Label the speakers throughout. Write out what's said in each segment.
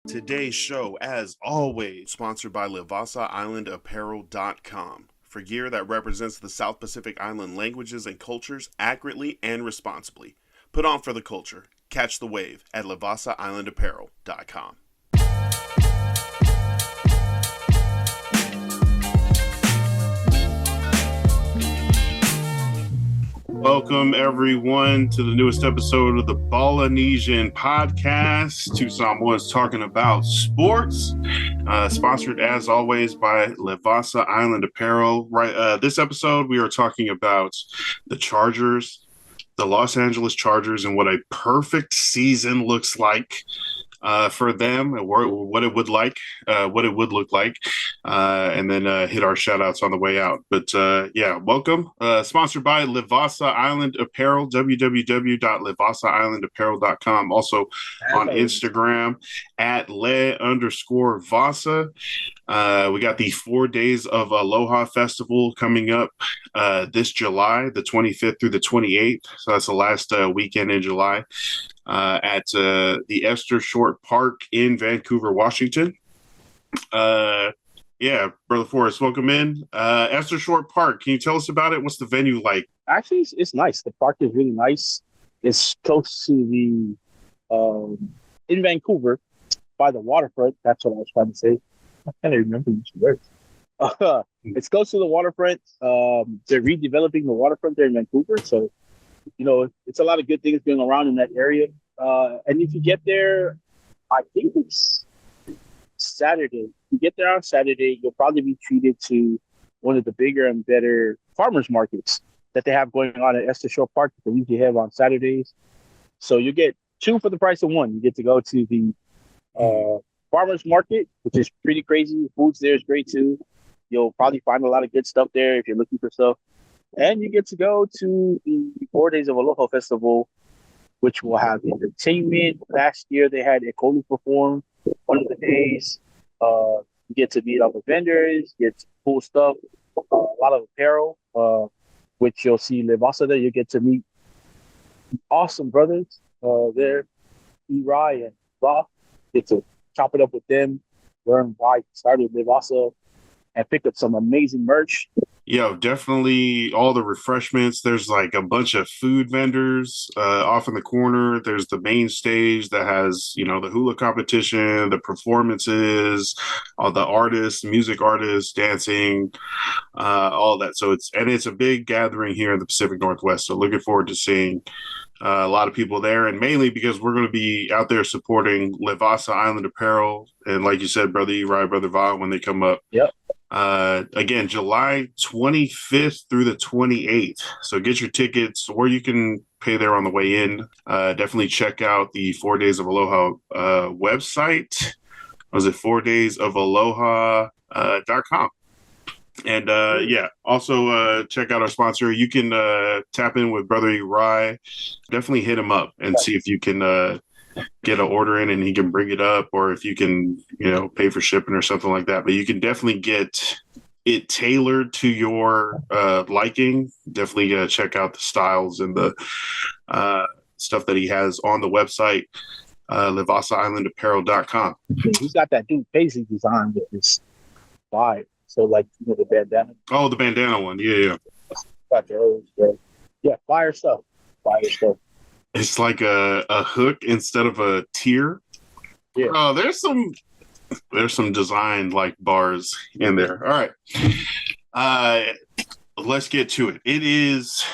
Speaker 1: Today's show, as always, sponsored by VasaIslandApparel.com for gear that represents the South Pacific Island languages and cultures accurately and responsibly. Put on for the culture. Catch the wave at VasaIslandApparel.com. Welcome, everyone, to the newest episode of the Polynesian Podcast. Two Samoans talking about sports. Sponsored, as always, by Vasa Island Apparel. This episode, we are talking about the Chargers, the Los Angeles Chargers, and what a perfect season looks like for them, and what it would look like, and then hit our shout outs on the way out. But welcome. Sponsored by Vasa Island Apparel, www.livasislandapparel.com. Also on Instagram at @le_Vasa. We got the 4 Days of Aloha Festival coming up this July, the 25th through the 28th. So that's the last weekend in July. At the Esther Short Park in Vancouver, Washington. Brother Forrest, welcome in. Esther Short Park, can you tell us about it? What's the venue like?
Speaker 2: Actually, it's nice. The park is really nice. It's close to the, in Vancouver, by the waterfront. That's what I was trying to say. I can't remember these words. It's close to the waterfront. They're redeveloping the waterfront there in Vancouver, so it's a lot of good things going around in that area. And if you get there, I think it's Saturday. If you get there on Saturday, you'll probably be treated to one of the bigger and better farmers markets that they have going on at Esther Shore Park that they usually have on Saturdays. So you get two for the price of one. You get to go to the farmers market, which is pretty crazy. The food's there is great too. You'll probably find a lot of good stuff there if you're looking for stuff. And you get to go to the 4 Days of Aloha Festival, which will have entertainment. Last year, they had Ekolu perform one of the days. You get to meet other vendors, get cool stuff, a lot of apparel, which you'll see Vasa there. You get to meet awesome brothers there, Eri and Ra. Get to chop it up with them, learn why you started Vasa, and pick up some amazing merch.
Speaker 1: Definitely all the refreshments. There's like a bunch of food vendors off in the corner. There's the main stage that has, the hula competition, the performances, all the artists, music artists, dancing, all that. So it's a big gathering here in the Pacific Northwest. So looking forward to seeing a lot of people there, and mainly because we're going to be out there supporting Vasa Island Apparel. And like you said, Brother Eri, Brother Va, when they come up.
Speaker 2: Yep.
Speaker 1: Again, July 25th through the 28th. So get your tickets, or you can pay there on the way in. Definitely check out the 4 Days of Aloha website. Was it 4daysofaloha.com? And also check out our sponsor. You can tap in with Brother Eri. Definitely hit him up and see if you can get an order in and he can bring it up, or if you can, pay for shipping or something like that. But you can definitely get it tailored to your liking. Definitely check out the styles and the stuff that he has on the website, LeVasaIslandApparel.com.
Speaker 2: He's got that dude Paisley design that is fire. So like the bandana.
Speaker 1: Oh, the bandana one. Yeah.
Speaker 2: Got those. Yeah, fire stuff.
Speaker 1: It's like a hook instead of a tier.
Speaker 2: Yeah.
Speaker 1: Oh, there's some design like bars in there. All right. Let's get to it. It is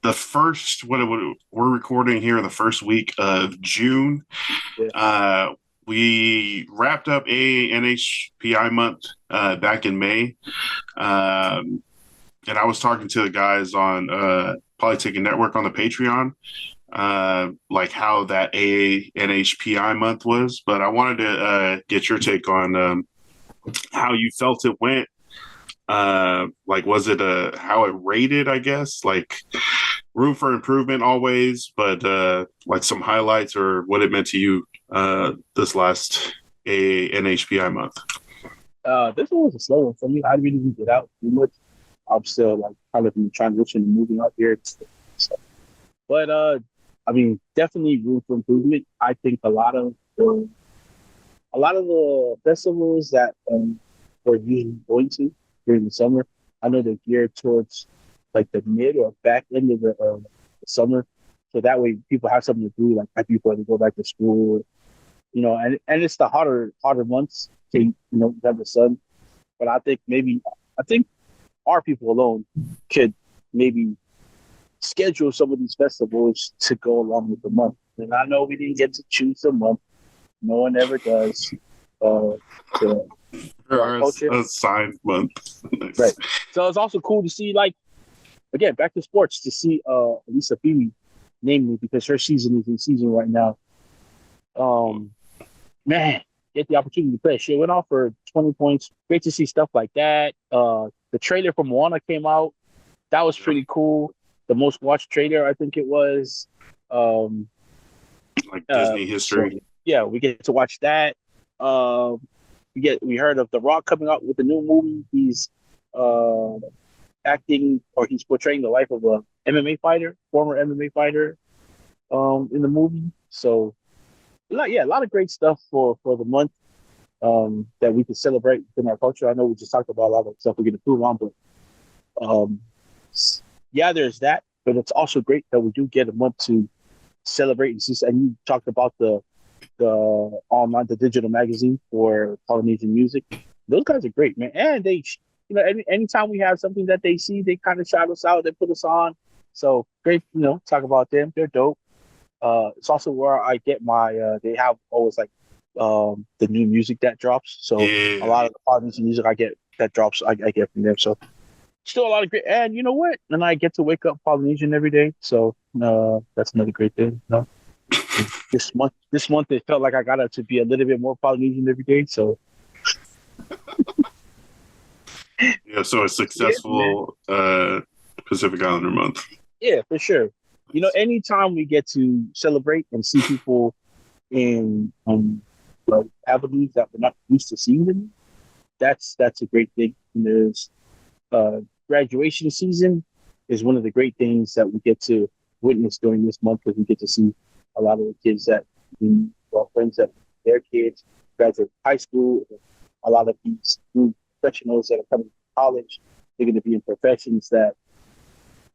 Speaker 1: the first, we're recording here in the first week of June.
Speaker 2: Yeah.
Speaker 1: We wrapped up AANHPI month back in May. And I was talking to the guys on Polyticket Network on the Patreon, like how that AANHPI month was. But I wanted to get your take on how you felt it went. Like, was it how it rated, I guess? Like, room for improvement always, but like some highlights or what it meant to you this last AANHPI month.
Speaker 2: This one was a slow one for me. I really didn't get out too much. I'm still like kind of in the transition and moving out here. So. But I mean, definitely room for improvement. I think a lot of a lot of the festivals that we're usually going to during the summer, I know they're geared towards like the mid or back end of the summer, so that way people have something to do, like right before they go back to school, and it's the hotter months to have the sun. But I think our people alone could maybe schedule some of these festivals to go along with the month. And I know we didn't get to choose the month. No one ever does. To our culture.
Speaker 1: Assigned month. Nice.
Speaker 2: Right. So it's also cool to see, like, again, back to sports, to see Lisa Phoebe, namely, because her season is in season right now. Man, get the opportunity to play. She went off for 20 points. Great to see stuff like that. The trailer for Moana came out. That was pretty cool. The most watched trailer, I think it was.
Speaker 1: Like Disney history.
Speaker 2: So, yeah, we get to watch that. We heard of The Rock coming out with a new movie. He's acting, or he's portraying the life of a MMA fighter, former MMA fighter, in the movie. So, a lot of great stuff for the month that we can celebrate within our culture. I know we just talked about a lot of stuff we're going to prove on, but there's that. But it's also great that we do get a month to celebrate and see. And you talked about the online, the digital magazine for Polynesian music. Those guys are great, man. And they, anytime we have something that they see, they kind of shout us out, they put us on. So great, talk about them. They're dope. It's also where I get my, they have always like the new music that drops. So a lot of the Polynesian music I get that drops, I get from them. So still a lot of great, and you know what? And I get to wake up Polynesian every day. So that's another great thing. This month it felt like I got to be a little bit more Polynesian every day. So
Speaker 1: yeah, so a successful Pacific Islander month.
Speaker 2: Yeah, for sure. Anytime we get to celebrate and see people in avenues that we're not used to seeing them, that's a great thing. And there's graduation season is one of the great things that we get to witness during this month, because we get to see a lot of the kids that friends that their kids graduate high school. A lot of these new professionals that are coming to college, they're going to be in professions that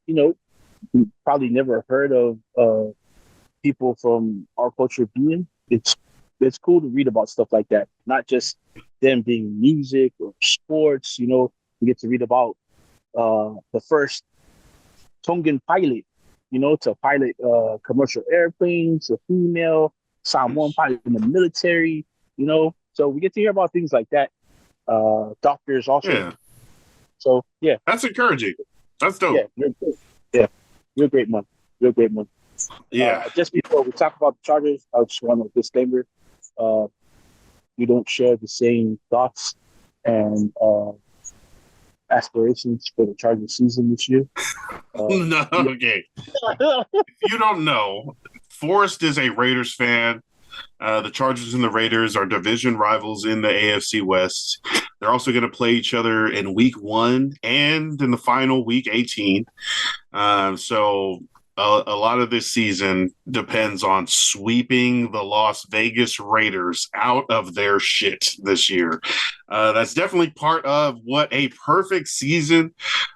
Speaker 2: we probably never heard of people from our culture being. It's cool to read about stuff like that, not just them being music or sports. We get to read about the first Tongan pilot, to pilot commercial airplanes, a female Samoan pilot in the military, So we get to hear about things like that. Doctors also.
Speaker 1: Yeah.
Speaker 2: So, yeah.
Speaker 1: That's encouraging. That's dope.
Speaker 2: Yeah. Real great month.
Speaker 1: Yeah.
Speaker 2: Just before we talk about the Chargers, I just want a disclaimer. We don't share the same thoughts and aspirations for the Chargers season this year.
Speaker 1: No, okay. If you don't know, Forrest is a Raiders fan. The Chargers and the Raiders are division rivals in the AFC West. They're also going to play each other in week 1 and in the final week 18. So a lot of this season depends on sweeping the Las Vegas Raiders out of their shit this year. That's definitely part of what a perfect season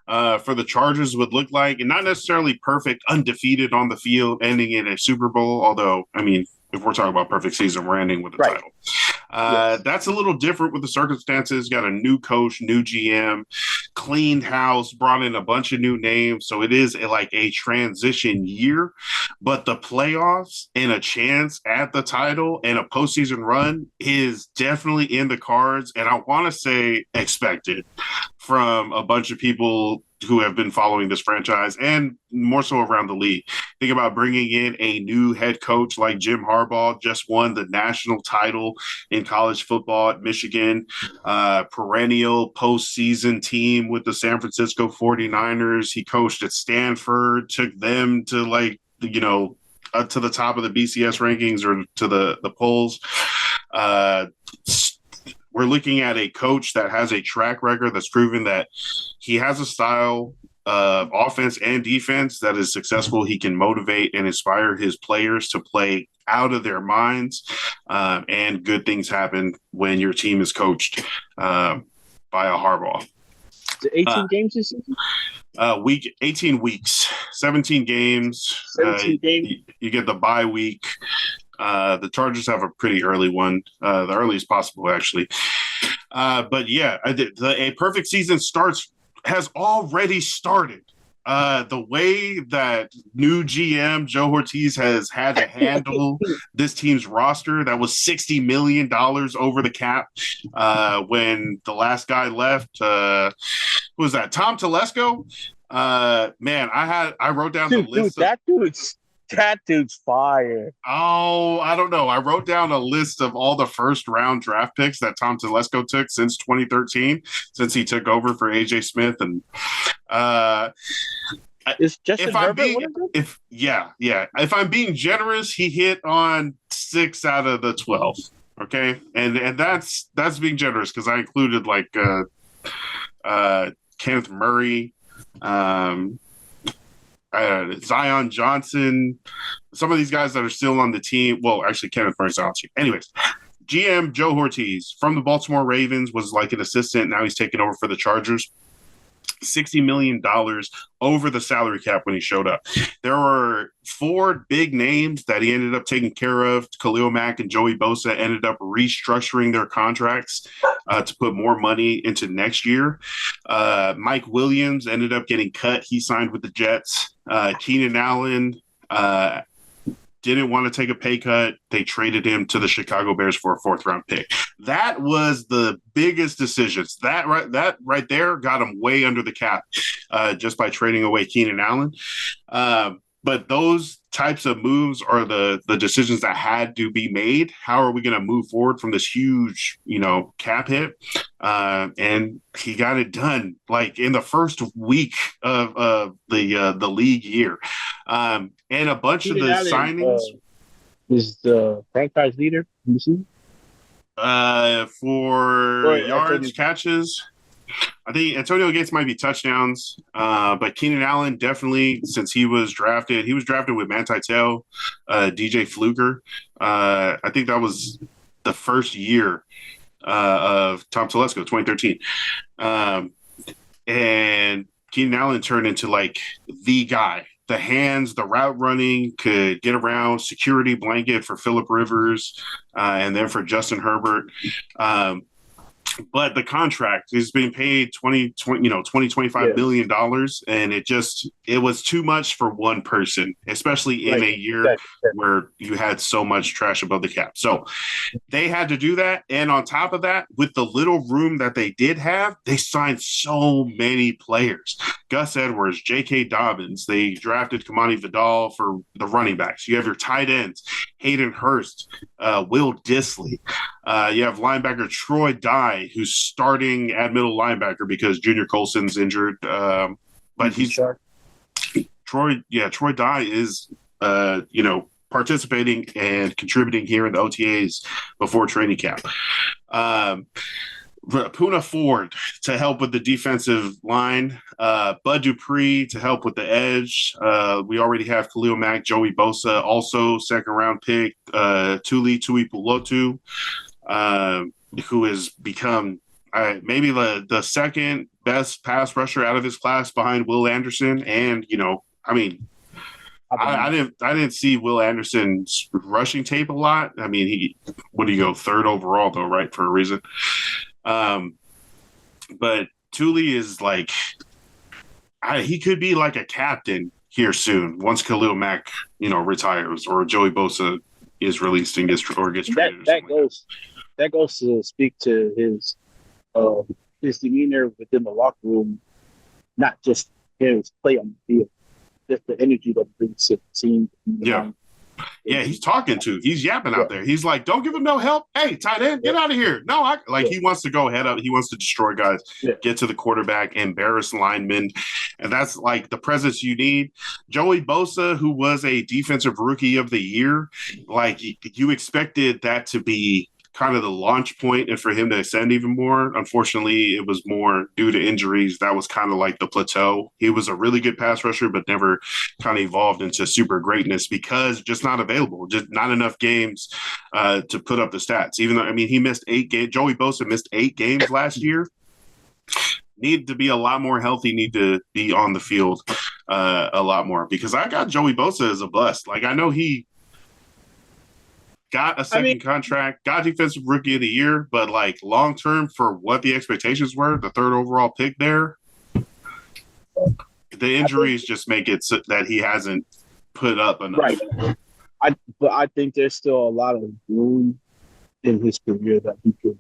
Speaker 1: for the Chargers would look like, and not necessarily perfect, undefeated on the field, ending in a Super Bowl. Although, I mean, if we're talking about perfect season, we're ending with a title. Yes. That's a little different with the circumstances. Got a new coach, new GM, cleaned house, brought in a bunch of new names. So it is a transition year, but the playoffs and a chance at the title and a postseason run is definitely in the cards. And I want to say expected from a bunch of people who have been following this franchise and more so around the league. Think about bringing in a new head coach like Jim Harbaugh, just won the national title in college football at Michigan, perennial postseason team with the San Francisco 49ers. He coached at Stanford, took them to to the top of the BCS rankings or to the polls. We're looking at a coach that has a track record that's proven that he has a style offense and defense that is successful. He can motivate and inspire his players to play out of their minds, and good things happen when your team is coached by a Harbaugh.
Speaker 2: The 18 games this season?
Speaker 1: 18 weeks, 17 games.
Speaker 2: 17 games.
Speaker 1: You get the bye week. The Chargers have a pretty early one, the earliest possible, actually. But yeah, a perfect season has already started. The way that new GM Joe Ortiz has had to handle this team's roster that was $60 million over the cap when the last guy left. Who was that? Tom Telesco? Man, I wrote down the list.
Speaker 2: That dude's fire.
Speaker 1: Oh, I don't know. I wrote down a list of all the first round draft picks that Tom Telesco took since 2013, since he took over for AJ Smith. And
Speaker 2: is Justin Herbert one of them?
Speaker 1: If I'm being generous, he hit on 6 out of the 12. Okay, and that's being generous because I included like Kenneth Murray, Zion Johnson, some of these guys that are still on the team. Well, actually, Kenneth Murray's on the team. Anyways, GM Joe Ortiz from the Baltimore Ravens was like an assistant. Now he's taking over for the Chargers. $60 million over the salary cap when he showed up. There were 4 big names that he ended up taking care of. Khalil Mack and Joey Bosa ended up restructuring their contracts to put more money into next year. Mike Williams ended up getting cut. He signed with the Jets. Keenan Allen didn't want to take a pay cut. They traded him to the Chicago Bears for a 4th-round pick. That was the biggest decisions. That right there got him way under the cap just by trading away Keenan Allen. But those types of moves are the decisions that had to be made. How are we going to move forward from this huge, cap hit? And he got it done like in the first week of the league year. And a bunch of the signings
Speaker 2: is the franchise leader in the season
Speaker 1: for yards, catches. I think Antonio Gates might be touchdowns, but Keenan Allen definitely, since he was drafted with Manti Te'o, DJ Fluker. I think that was the first year of Tom Telesco, 2013. And Keenan Allen turned into like the guy. The hands, the route running, could get around, security blanket for Phillip Rivers, and then for Justin Herbert. But the contract is being paid $25 million, and it was too much for one person, especially in a year where you had so much trash above the cap. So they had to do that. And on top of that, with the little room that they did have, they signed so many players. Gus Edwards, J.K. Dobbins, they drafted Kamani Vidal for the running backs. You have your tight ends, Hayden Hurst, Will Dissly. You have linebacker Troy Dye, who's starting at middle linebacker because Junior Colson's injured. But Troy Dye is, participating and contributing here in the OTAs before training camp. Puna Ford to help with the defensive line. Bud Dupree to help with the edge. We already have Khalil Mack, Joey Bosa, also 2nd-round pick. Tuli Tuipulotu, who has become maybe the 2nd best pass rusher out of his class behind Will Anderson. And, I didn't see Will Anderson's rushing tape a lot. I mean, he 3rd overall though, right? For a reason. But Tuli is like, he could be like a captain here soon once Khalil Mack, retires or Joey Bosa is released and gets traded.
Speaker 2: That goes to speak to his demeanor within the locker room, not just his play on the field, just the energy that brings to the team.
Speaker 1: Yeah, he's yapping out there. He's like, don't give him no help. Hey, tight end, get out of here. No, he wants to go head up. He wants to destroy guys, get to the quarterback, embarrass linemen. And that's like the presence you need. Joey Bosa, who was a defensive rookie of the year, like you expected that to be kind of the launch point and for him to ascend even more. Unfortunately, it was more due to injuries. That was kind of like the plateau. He was a really good pass rusher, but never kind of evolved into super greatness because just not available, just not enough games to put up the stats. Even though, I mean, he missed 8 games. Joey Bosa missed 8 games last year. Need to be a lot more healthy, need to be on the field a lot more because I got Joey Bosa as a bust. Like, I know he got a second contract, got defensive rookie of the year, but like long term for what the expectations were, the 3rd overall pick there, the injuries just make it so that he hasn't put up enough.
Speaker 2: Right. But I think there's still a lot of room in his career that he could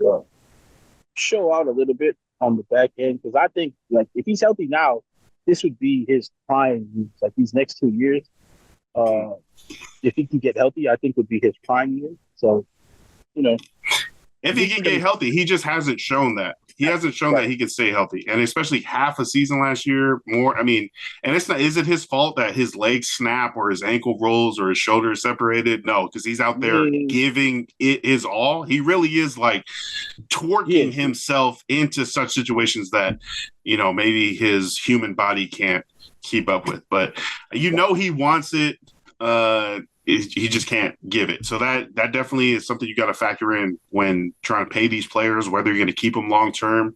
Speaker 2: show out a little bit on the back end, because I think like if he's healthy now, this would be his prime. Like these next 2 years, if he can get healthy, I think would be his prime year. So, you know,
Speaker 1: if he can get healthy, he just hasn't shown that. He hasn't shown that he can stay healthy, and especially half a season last year. More, I mean, and it's not. Is it his fault that his legs snap or his ankle rolls or his shoulder is separated? No, because he's out there giving it his all. He really is like twerking himself into such situations that maybe his human body can't keep up with. But he wants it. He just can't give it. So that definitely is something you got to factor in when trying to pay these players, whether you're going to keep them long term.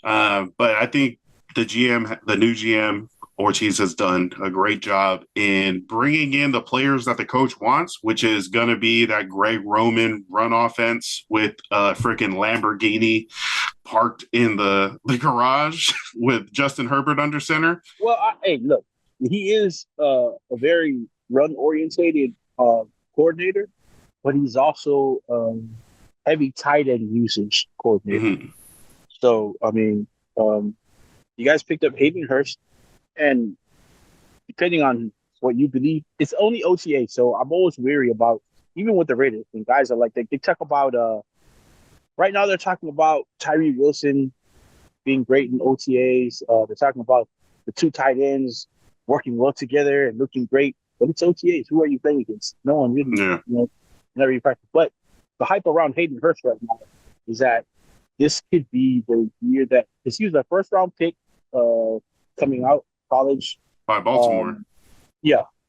Speaker 1: But I think the new GM, Ortiz, has done a great job in bringing in the players that the coach wants, which is going to be that Greg Roman run offense with a freaking Lamborghini parked in the garage with Justin Herbert under center.
Speaker 2: Well, hey, look, he is a very run-orientated coordinator, but he's also heavy tight end usage coordinator. Mm-hmm. So, I mean, you guys picked up Hayden Hurst, and depending on what you believe, it's only OTA. So I'm always weary about, even with the Raiders, when guys are like, they talk about, right now they're talking about Tyree Wilson being great in OTAs. They're talking about the 2 tight ends working well together and looking great. But it's OTAs. Who are you playing against? No one really.
Speaker 1: Yeah.
Speaker 2: Never even practice. But the hype around Hayden Hurst right now is that this could be the year that, because he was a 1st-round pick coming out of college
Speaker 1: by Baltimore.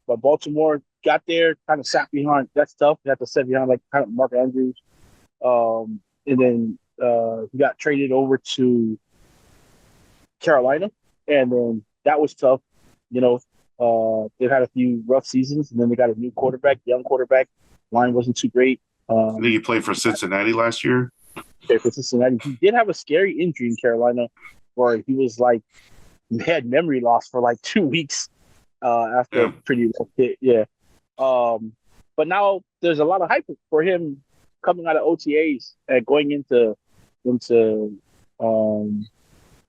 Speaker 2: But Baltimore got there, kind of sat behind. That's tough. You have to sit behind like kind of Mark Andrews, and then he got traded over to Carolina, and then that was tough. They've had a few rough seasons, and then they got a new quarterback, young quarterback. Line wasn't too great.
Speaker 1: I think he played for Cincinnati last year.
Speaker 2: Okay, for Cincinnati. He did have a scary injury in Carolina where he was like, he had memory loss for like 2 weeks after a pretty rough hit. Yeah. But now there's a lot of hype for him coming out of OTAs and going into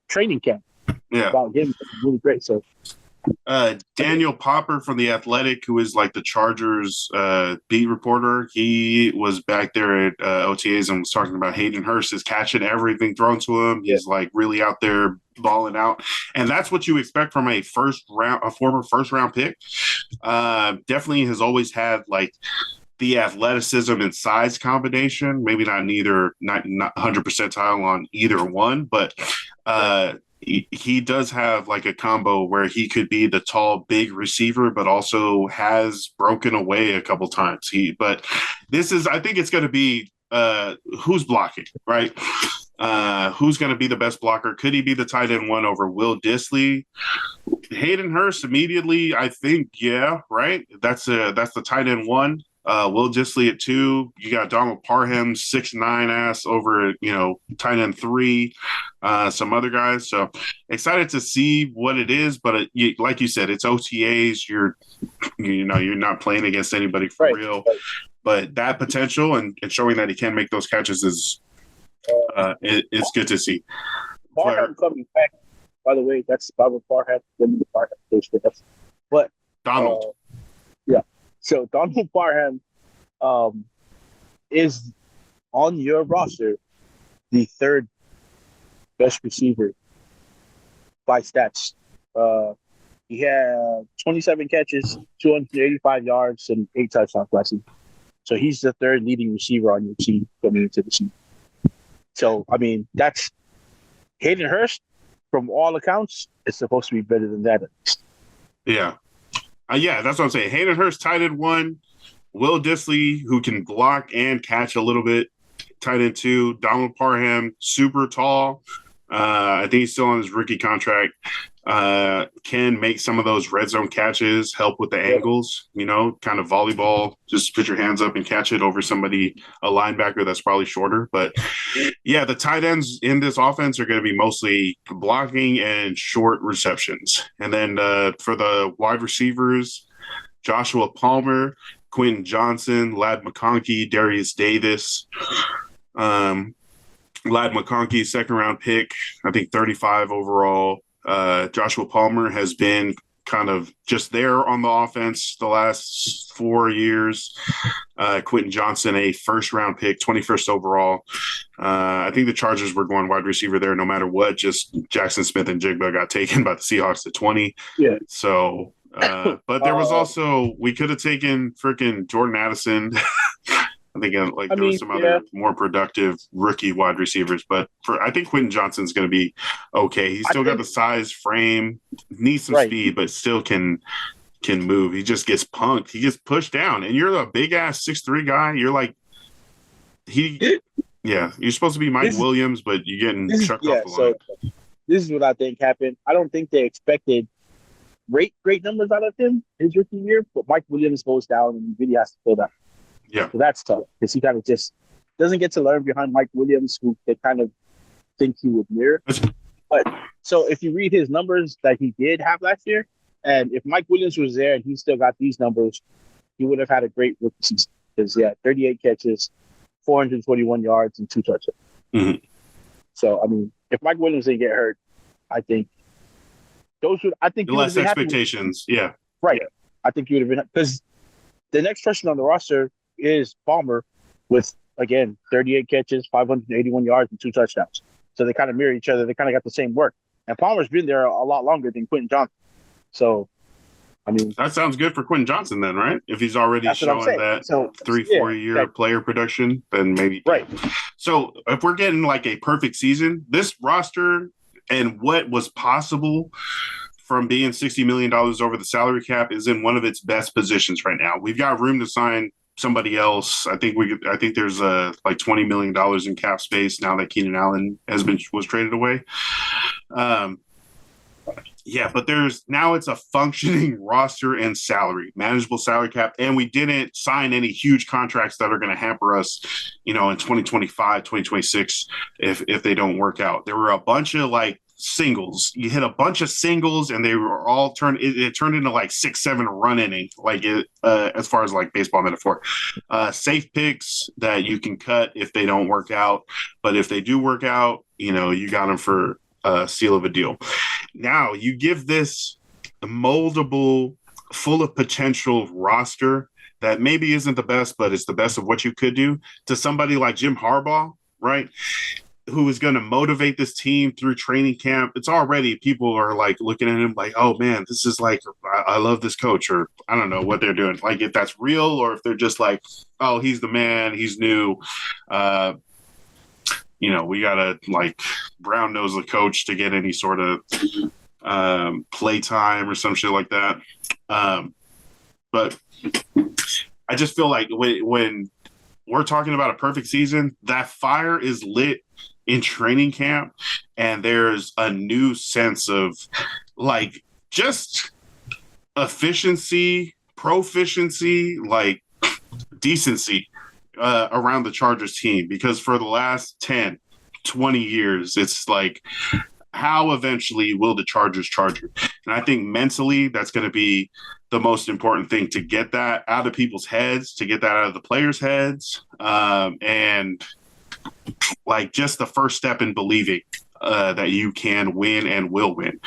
Speaker 2: training camp.
Speaker 1: Yeah.
Speaker 2: About him. Really great. So,
Speaker 1: Daniel Popper from The Athletic, who is like the Chargers beat reporter, he was back there at OTAs and was talking about Hayden Hurst is catching everything thrown to him. He's like really out there balling out, and that's what you expect from a former first round pick. Definitely has always had like the athleticism and size combination. Maybe not 100 percentile on either one, but he does have like a combo where he could be the tall, big receiver, but also has broken away a couple times. I think it's going to be who's blocking, right? Who's going to be the best blocker? Could he be the tight end 1 over Will Dissly? Hayden Hurst immediately, I think, yeah, right. That's the tight end 1. Will Dissly at 2. You got Donald Parham, 6'9" ass over, tight end 3. Some other guys. So excited to see what it is. But like you said, it's OTAs. You're not playing against anybody for real. But that potential and showing that he can make those catches is it's good to see.
Speaker 2: Parham coming back. By the way, that's Bobby Parham. But
Speaker 1: Donald.
Speaker 2: So Donald Parham is on your roster the 3rd best receiver by stats. He had 27 catches, 285 yards, and 8 touchdowns last season. So he's the third leading receiver on your team coming into the season. So, I mean, that's Hayden Hurst, from all accounts, is supposed to be better than that at least.
Speaker 1: Yeah. Yeah, that's what I'm saying. Hayden Hurst, tight end 1. Will Dissly, who can block and catch a little bit, tight end 2. Donald Parham, super tall. I think he's still on his rookie contract. Can make some of those red zone catches, help with the angles, kind of volleyball, just put your hands up and catch it over somebody, a linebacker that's probably shorter. But yeah, the tight ends in this offense are going to be mostly blocking and short receptions. And then for the wide receivers, Joshua Palmer, Quentin Johnson, Ladd McConkey, Darius Davis. Ladd McConkey, second-round pick, I think 35 overall. Joshua Palmer has been kind of just there on the offense the last 4 years. Quentin Johnson, a first-round pick, 21st overall. I think the Chargers were going wide receiver there no matter what. Just Jackson Smith and Jigba got taken by the Seahawks at 20.
Speaker 2: Yeah.
Speaker 1: So, but there was also, we could have taken freaking Jordan Addison. I think there was some other more productive rookie wide receivers, but I think Quentin Johnson's going to be okay. He's still got the size, frame, needs some speed, but still can move. He just gets punked. He gets pushed down, and you're a big ass 6'3" guy. You're like you're supposed to be Mike Williams, but you're getting chucked off the line.
Speaker 2: So this is what I think happened. I don't think they expected great numbers out of him his rookie year, but Mike Williams goes down and he really has to fill that.
Speaker 1: Yeah.
Speaker 2: So that's tough because he kind of just doesn't get to learn behind Mike Williams, who they kind of think he would mirror. But so if you read his numbers that he did have last year, and if Mike Williams was there and he still got these numbers, he would have had a great rookie season because 38 catches, 421 yards, and 2 touchdowns.
Speaker 1: Mm-hmm.
Speaker 2: So I mean, if Mike Williams didn't get hurt, I think those would. I think
Speaker 1: less expectations. Yeah.
Speaker 2: Right. I think you would have been because the next person on the roster is Palmer with, again, 38 catches, 581 yards, and 2 touchdowns. So they kind of mirror each other. They kind of got the same work. And Palmer's been there a lot longer than Quentin Johnson. So, I mean...
Speaker 1: That sounds good for Quentin Johnson then, right? If he's already showing that 3-4 year player production, then maybe...
Speaker 2: Right.
Speaker 1: So if we're getting like a perfect season, this roster and what was possible from being $60 million over the salary cap is in one of its best positions right now. We've got room to sign somebody else. I think there's like $20 million in cap space now that Keenan Allen was traded away. But it's a functioning roster and manageable salary cap, and we didn't sign any huge contracts that are going to hamper us, in 2025, 2026 if they don't work out. There were a bunch of like singles. You hit a bunch of singles and they were all turned into like 6-7 run inning, like as far as like baseball metaphor. Safe picks that you can cut if they don't work out, but if they do work out, you got them for a seal of a deal. Now you give this moldable, full of potential roster that maybe isn't the best, but it's the best of what you could do to somebody like Jim Harbaugh, right? Who is going to motivate this team through training camp. It's already, people are like looking at him like, oh man, this is like, I love this coach, or I don't know what they're doing. Like if that's real, or if they're just like, oh, he's the man, he's new. We got to like brown nose the coach to get any sort of play time or some shit like that. But I just feel like when we're talking about a perfect season, that fire is lit in training camp, and there's a new sense of like just efficiency, proficiency, like decency around the Chargers team, because for the last 10, 20 years, it's like, how eventually will the Chargers charge you? And I think mentally that's going to be the most important thing, to get that out of people's heads, to get that out of the players' heads, and like just the first step in believing that you can win and will win.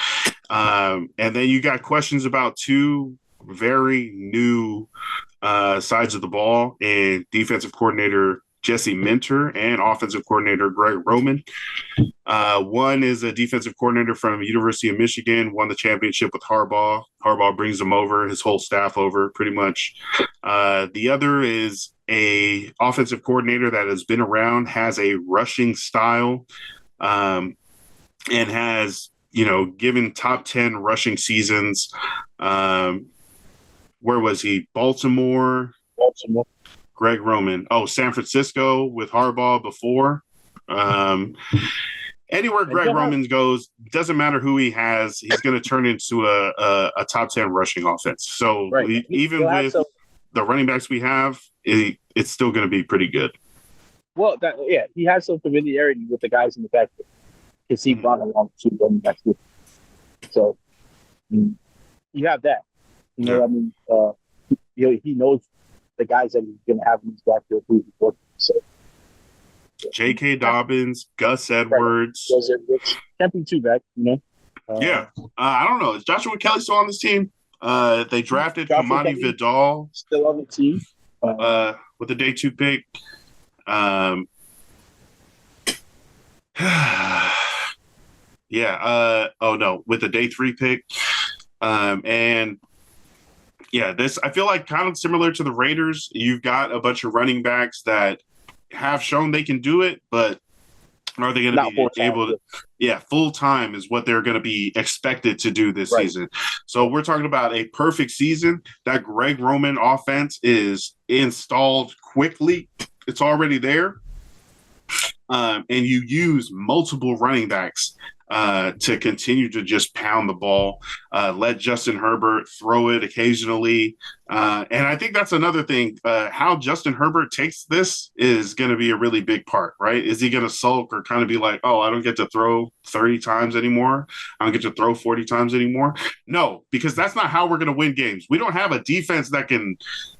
Speaker 1: And then you got questions about 2 very new sides of the ball, and defensive coordinator Jesse Minter and offensive coordinator Greg Roman. One is a defensive coordinator from University of Michigan, won the championship with Harbaugh. Harbaugh brings him over, his whole staff over pretty much. The other is a offensive coordinator that has been around, has a rushing style, and has, given top 10 rushing seasons. Where was he? Baltimore. Greg Roman. Oh, San Francisco with Harbaugh before. Anywhere Greg Roman goes, doesn't matter who he has, he's going to turn into a top 10 rushing offense. So even with the running backs we have, it's still going to be pretty good.
Speaker 2: Well, he has some familiarity with the guys in the back because he brought along 2 running backs with him. So you have that. He knows the guys that he's going to have in his backfield who he's working. So
Speaker 1: J.K. Dobbins, Gus Edwards.
Speaker 2: Can't be too bad,
Speaker 1: I don't know. Is Joshua Kelly still on this team? They drafted Kamani Vidal.
Speaker 2: Still on the team.
Speaker 1: With the day 2 pick. With the day 3 pick. This, I feel like kind of similar to the Raiders. You've got a bunch of running backs that have shown they can do it, but are they going to be able to? Yeah, full time is what they're going to be expected to do this season. So we're talking about a perfect season. That Greg Roman offense is installed quickly. It's already there. And you use multiple running backs to continue to just pound the ball, let Justin Herbert throw it occasionally. And I think that's another thing. How Justin Herbert takes this is going to be a really big part, right? Is he going to sulk or kind of be like, oh, I don't get to throw 30 times anymore? I don't get to throw 40 times anymore? No, because that's not how we're going to win games. We don't have a defense that can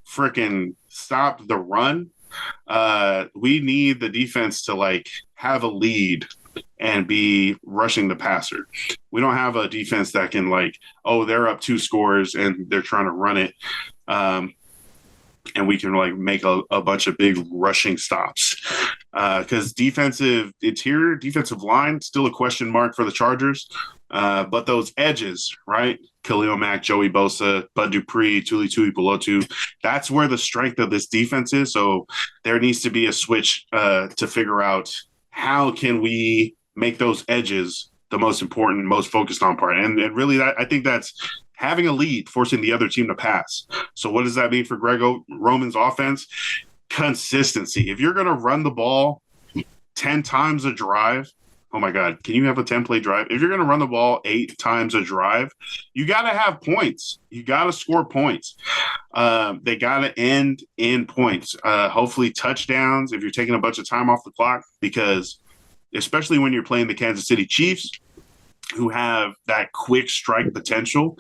Speaker 1: freaking stop the run. We need the defense to have a lead and be rushing the passer. We don't have a defense that can they're up 2 scores and they're trying to run it. And we can make a bunch of big rushing stops. Because defensive line, still a question mark for the Chargers. But those edges, right? Khalil Mack, Joey Bosa, Bud Dupree, Tuli Tuipulotu, that's where the strength of this defense is. So there needs to be a switch to figure out how can we make those edges the most important, most focused on part. And really, I think that's having a lead, forcing the other team to pass. So what does that mean for Greg Roman's offense? Consistency. If you're going to run the ball 10 times a drive, oh my God, can you have a 10-play drive? If you're going to run the ball 8 times a drive, you got to have points. You got to score points. They got to end in points. Hopefully touchdowns if you're taking a bunch of time off the clock, because especially when you're playing the Kansas City Chiefs, who have that quick strike potential,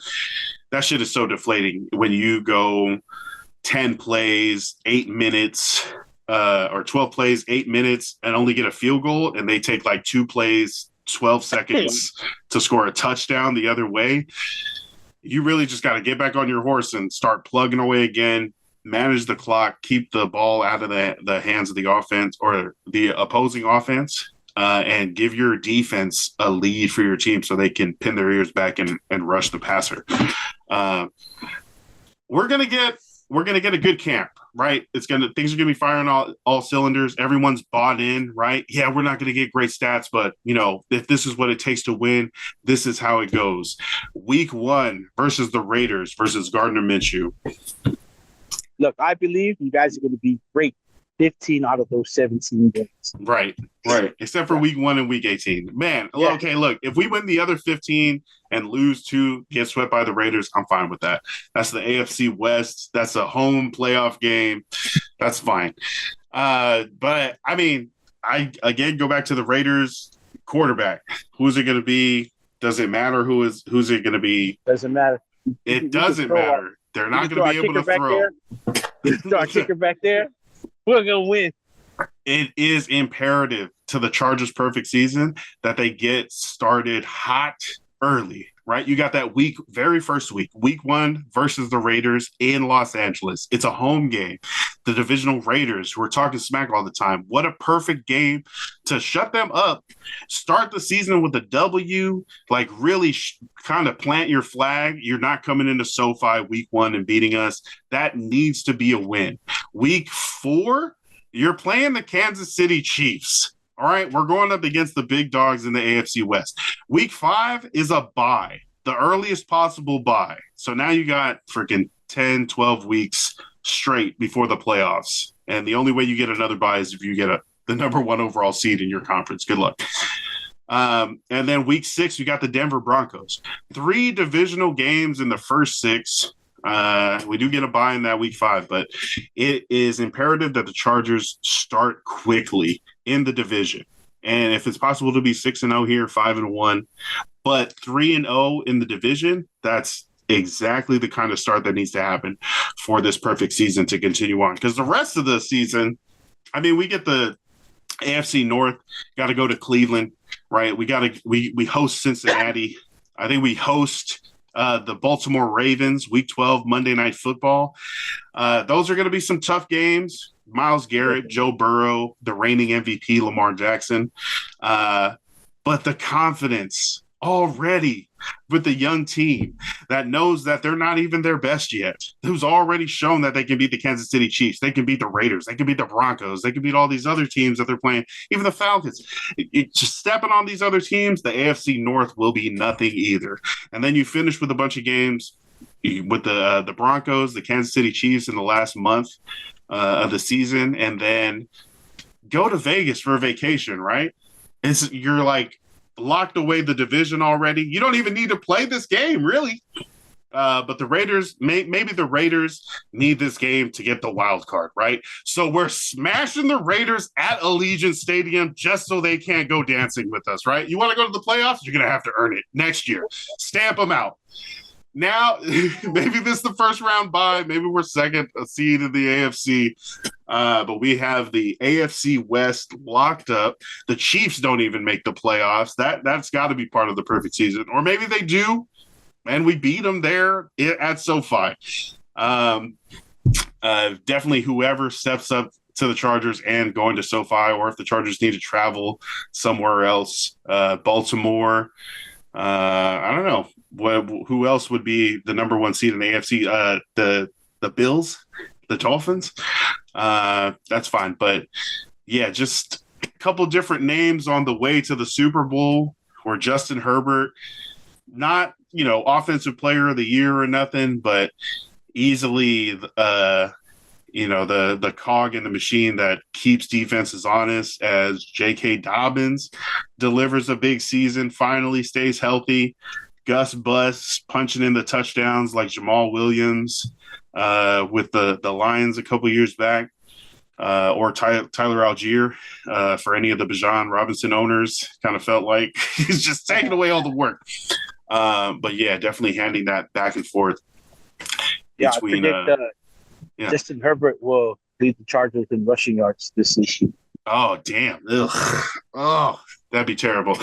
Speaker 1: that shit is so deflating when you go 10 plays, 8 minutes, or 12 plays, 8 minutes, and only get a field goal, and they take 2 plays, 12 seconds to score a touchdown the other way. You really just got to get back on your horse and start plugging away again, manage the clock, keep the ball out of the hands of the offense or the opposing offense, and give your defense a lead for your team so they can pin their ears back and rush the passer. We're gonna get a good camp, right? Things are gonna be firing all cylinders. Everyone's bought in, right? Yeah, we're not gonna get great stats, but if this is what it takes to win, this is how it goes. Week 1 versus the Raiders versus Gardner Minshew.
Speaker 2: Look, I believe you guys are gonna be great. 15 out of those 17 games.
Speaker 1: Right. Except for week 1 and week 18. Man, yeah. Okay, look, if we win the other 15 and lose 2, get swept by the Raiders, I'm fine with that. That's the AFC West. That's a home playoff game. That's fine. But, I mean, I, again, go back to the Raiders quarterback. Who's it going to be? Does it matter who's it going to be?
Speaker 2: Doesn't matter.
Speaker 1: It doesn't matter. They're not going to be able to throw.
Speaker 2: Throw our kicker back there. We're going to win.
Speaker 1: It is imperative to the Chargers' perfect season that they get started hot early, right? You got that very first week 1 versus the Raiders in Los Angeles. It's a home game. The divisional Raiders, who are talking smack all the time. What a perfect game to shut them up, start the season with a W, like really kind of plant your flag. You're not coming into SoFi week 1 and beating us. That needs to be a win. Week 4, you're playing the Kansas City Chiefs. All right, we're going up against the big dogs in the AFC West. Week 5 is a bye, the earliest possible bye. So now you got freaking 10, 12 weeks straight before the playoffs. And the only way you get another bye is if you get the number 1 overall seed in your conference. Good luck. And then week 6, you got the Denver Broncos. 3 divisional games in the first 6. We do get a bye in that week 5, but it is imperative that the Chargers start quickly in the division. And if it's possible to be 6-0 here, 5-1, but 3-0 in the division, that's exactly the kind of start that needs to happen for this perfect season to continue on. Because the rest of the season, I mean, we get the AFC North, got to go to Cleveland, right? We host Cincinnati. I think we host the Baltimore Ravens, week 12, Monday Night Football. Those are going to be some tough games. Myles Garrett, Joe Burrow, the reigning MVP, Lamar Jackson. But the confidence already with the young team that knows that they're not even their best yet, who's already shown that they can beat the Kansas City Chiefs, they can beat the Raiders, they can beat the Broncos, they can beat all these other teams that they're playing, even the Falcons. Just stepping on these other teams, the AFC North will be nothing either. And then you finish with a bunch of games with the Broncos, the Kansas City Chiefs in the last month of the season, and then go to Vegas for a vacation, right? You're like locked away the division already. You don't even need to play this game, really. But the Raiders, maybe the Raiders need this game to get the wild card, right? So we're smashing the Raiders at Allegiant Stadium just so they can't go dancing with us, right? You want to go to the playoffs? You're going to have to earn it next year. Stamp them out. Now, maybe this is the first round bye. Maybe we're second seed in the AFC. But we have the AFC West locked up. The Chiefs don't even make the playoffs. That's got to be part of the perfect season. Or maybe they do, and we beat them there at SoFi. Definitely whoever steps up to the Chargers and going to SoFi, or if the Chargers need to travel somewhere else, Baltimore. I don't know. Who else would be the number 1 seed in the AFC? The Bills, the Dolphins. That's fine. But yeah, just a couple different names on the way to the Super Bowl, where Justin Herbert, not, offensive player of the year or nothing, but easily, the cog in the machine that keeps defenses honest, as J.K. Dobbins delivers a big season, finally stays healthy. Gus Bus punching in the touchdowns like Jamal Williams with the Lions a couple years back, or Tyler Algier for any of the Bijan Robinson owners. Kind of felt like he's just taking away all the work. But yeah, definitely handing that back and forth.
Speaker 2: Yeah,
Speaker 1: between,
Speaker 2: I predict Justin Herbert will lead the Chargers in rushing yards this season.
Speaker 1: Oh, damn. Ugh. Oh, that'd be terrible.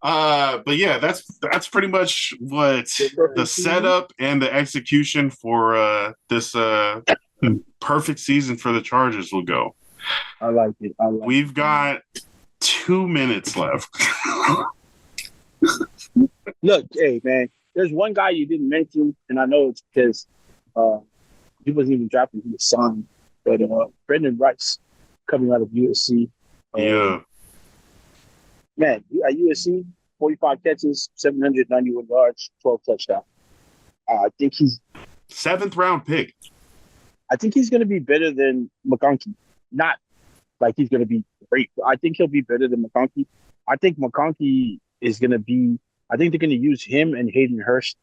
Speaker 1: But yeah, that's pretty much what the setup and the execution for this perfect season for the Chargers will go.
Speaker 2: I like it.
Speaker 1: We've got 2 minutes left.
Speaker 2: Look, hey man, there's one guy you didn't mention, and I know it's because he wasn't even drafted, he was signed, but Brendan Rice coming out of USC.
Speaker 1: Yeah.
Speaker 2: Man, at USC, 45 catches, 791 yards, 12 touchdowns. I think he's
Speaker 1: 7th round pick.
Speaker 2: I think he's going to be better than McConkey. Not like he's going to be great. I think he'll be better than McConkey. I think McConkey is going to be. I think they're going to use him and Hayden Hurst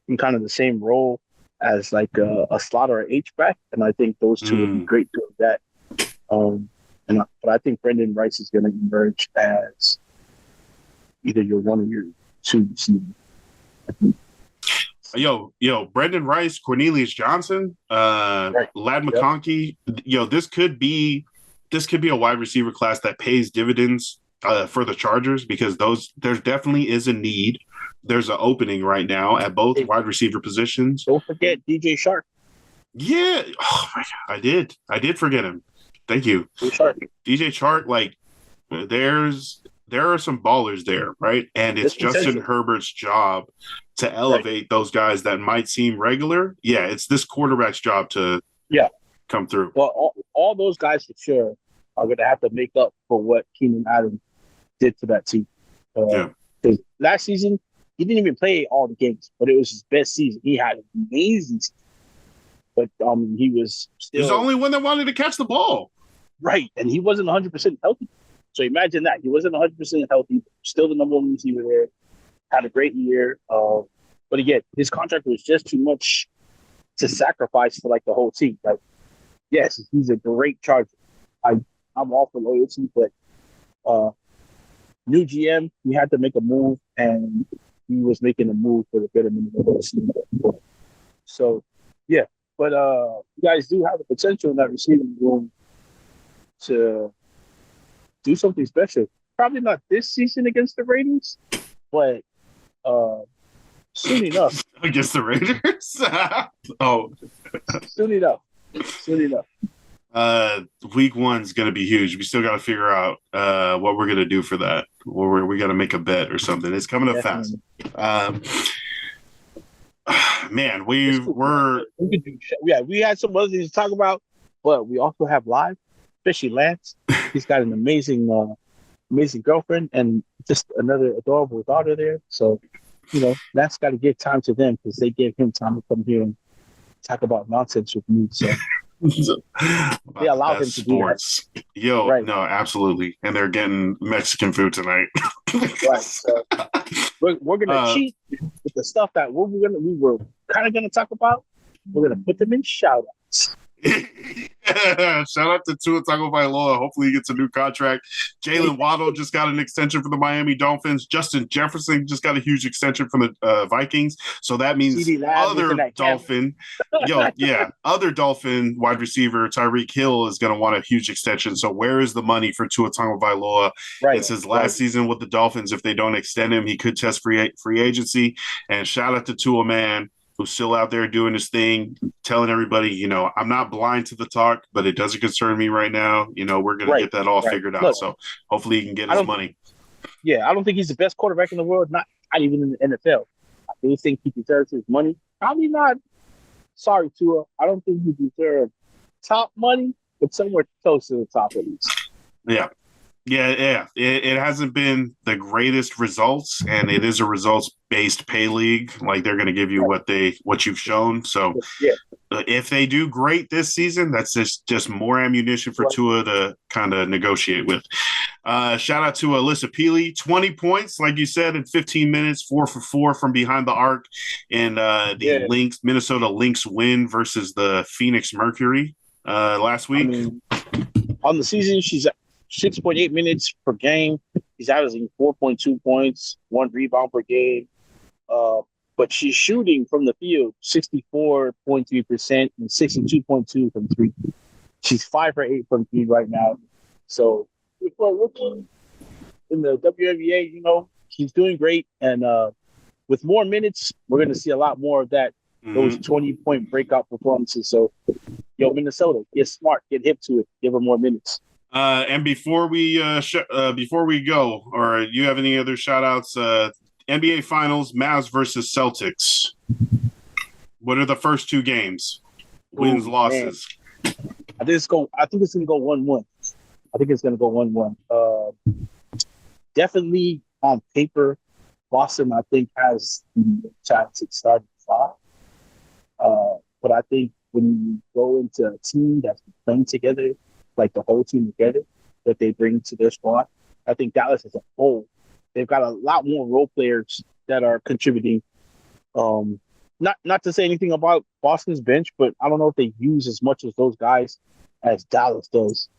Speaker 2: in kind of the same role as like a slot or an H-back, and I think those two would be great doing that. But I think Brendan Rice is going to emerge as either your 1 or your 2 receiver.
Speaker 1: Yo, Brendan Rice, Cornelius Johnson, right. Ladd McConkey. Yep. This could be a wide receiver class that pays dividends for the Chargers, because there definitely is a need there's an opening right now at both wide receiver positions.
Speaker 2: Don't forget DJ Shark.
Speaker 1: Yeah. Oh my God. I did forget him. Thank you. DJ Shark, like there are some ballers there, right? And it's Justin Herbert's job to elevate those guys that might seem regular. Yeah, it's this quarterback's job to come through.
Speaker 2: Well, all those guys for sure are going to have to make up for what Keenan Allen did to that team. Because last season, he didn't even play all the games, but it was his best season. He had an amazing season. But he was still...
Speaker 1: He's the only one that wanted to catch the ball.
Speaker 2: Right, and he wasn't 100% healthy. So imagine that. He wasn't 100% healthy, still the number one receiver there, had a great year. But again, his contract was just too much to sacrifice for, like, the whole team. Like, yes, he's a great Charger. I'm all for loyalty, but new GM, he had to make a move, and he was making a move for the betterment of the whole team. So, yeah. But you guys do have the potential in that receiving room to do something special. Probably not this season against the Raiders, but soon enough.
Speaker 1: Against the Raiders?
Speaker 2: Soon enough.
Speaker 1: Week 1's going to be huge. We still got to figure out what we're going to do for that. Or we got to make a bet or something. It's coming up fast. Man, we had some other things to talk about, but we also have live, especially Lance. He's got an amazing girlfriend and just another adorable daughter there. So, Lance got to give time to them because they gave him time to come here and talk about nonsense with me. So they allow him to sports. Do that. No, absolutely. And they're getting Mexican food tonight.
Speaker 2: Right. So we're gonna cheat with the stuff that we were kind of gonna talk about. We're gonna put them in shout outs.
Speaker 1: Shout out to Tua Tagovailoa. Hopefully he gets a new contract. Jalen Waddle just got an extension for the Miami Dolphins. Justin Jefferson just got a huge extension from the Vikings. So that means other Dolphin wide receiver Tyreek Hill is going to want a huge extension. So where is the money for Tua Tagovailoa? It's his last season with the Dolphins. If they don't extend him, he could test free agency. And shout out to Tua, man, who's still out there doing his thing, telling everybody, I'm not blind to the talk, but it doesn't concern me right now. We're going to get that all figured out. Look, so hopefully he can get his money.
Speaker 2: Yeah, I don't think he's the best quarterback in the world, not even in the NFL. I do think he deserves his money. Probably not. Sorry, Tua. I don't think he deserves top money, but somewhere close to the top at least.
Speaker 1: Yeah. Yeah. It hasn't been the greatest results, and it is a results-based pay league. Like, they're going to give you what you've shown. So if they do great this season, that's just more ammunition for Tua to kind of negotiate with. Shout out to Alyssa Peely, 20 points, like you said, in 15 minutes, 4 for 4 from behind the arc, and the Minnesota Lynx win versus the Phoenix Mercury last week.
Speaker 2: On the season, she's at 6.8 minutes per game. He's averaging 4.2 points, 1 rebound per game. But she's shooting from the field 64.3% and 62.2 from 3. She's 5 for 8 from 3 right now. So if we're looking in the WNBA, she's doing great. And with more minutes, we're going to see a lot more of that. Those 20-point breakout performances. So, Minnesota, get smart, get hip to it, give her more minutes.
Speaker 1: And before we go, or you have any other shout outs? NBA Finals, Mavs versus Celtics. What are the first 2 games? Wins, losses.
Speaker 2: Man. I think it's going to go 1-1. I think it's going to go 1-1. Definitely on paper, Boston, I think, has the chance to start 5. But I think when you go into a team that's playing together, like the whole team together, that they bring to their squad, I think Dallas as a whole, they've got a lot more role players that are contributing. Not to say anything about Boston's bench, but I don't know if they use as much as those guys as Dallas does.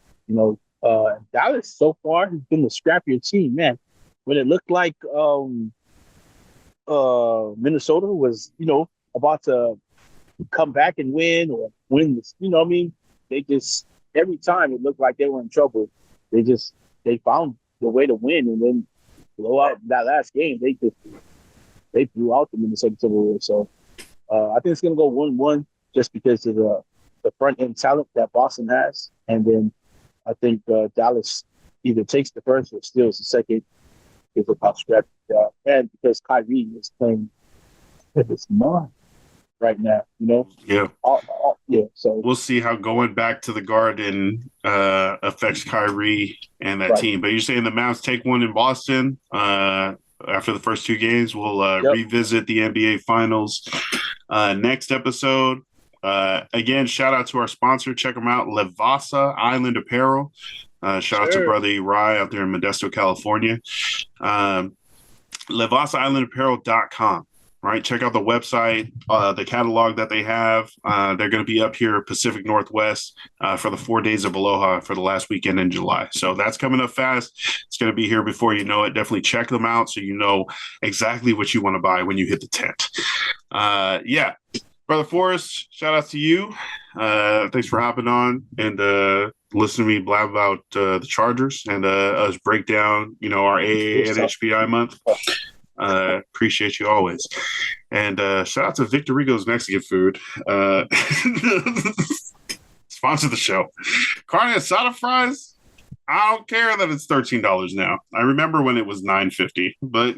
Speaker 2: Dallas so far has been the scrappier team, man. When it looked like Minnesota was, about to come back and win or win this, they just, every time it looked like they were in trouble, they found the way to win and then blow out that last game. They they blew out the Minnesota Timberwolves. So I think it's going to go 1-1 just because of the front end talent that Boston has, and then I think Dallas either takes the first or steals the second because of how scrappy they are, and because Kyrie is playing with his mind right now, you know?
Speaker 1: Yeah.
Speaker 2: Yeah, so
Speaker 1: we'll see how going back to the Garden affects Kyrie and that team. But you're saying the Mavs take one in Boston after the first two games. We'll revisit the NBA Finals next episode. Again, shout out to our sponsor. Check them out, Vasa Island Apparel. Shout out to Brother Uri out there in Modesto, California. LevasaIslandApparel.com. Right, check out the website, the catalog that they have. They're going to be up here Pacific Northwest for the 4 Days of Aloha for the last weekend in July. So that's coming up fast. It's going to be here before you know it. Definitely check them out so you know exactly what you want to buy when you hit the tent. Brother Forrest, shout out to you. Thanks for hopping on and listening to me blab about the Chargers and us break down, our AANHPI month. Appreciate you always. And shout out to Victor Rigo's Mexican food. Sponsor the show. Carne asada fries. I don't care that it's $13 now. I remember when it was $9.50, but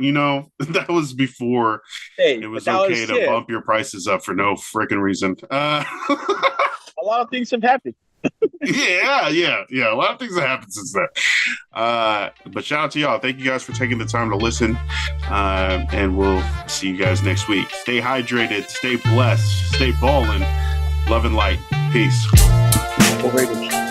Speaker 1: that was before it was okay to bump your prices up for no freaking reason.
Speaker 2: A lot of things have happened.
Speaker 1: Yeah. A lot of things have happened since then. But shout out to y'all. Thank you guys for taking the time to listen. And we'll see you guys next week. Stay hydrated, stay blessed, stay balling, love and light. Peace.
Speaker 2: Overrated.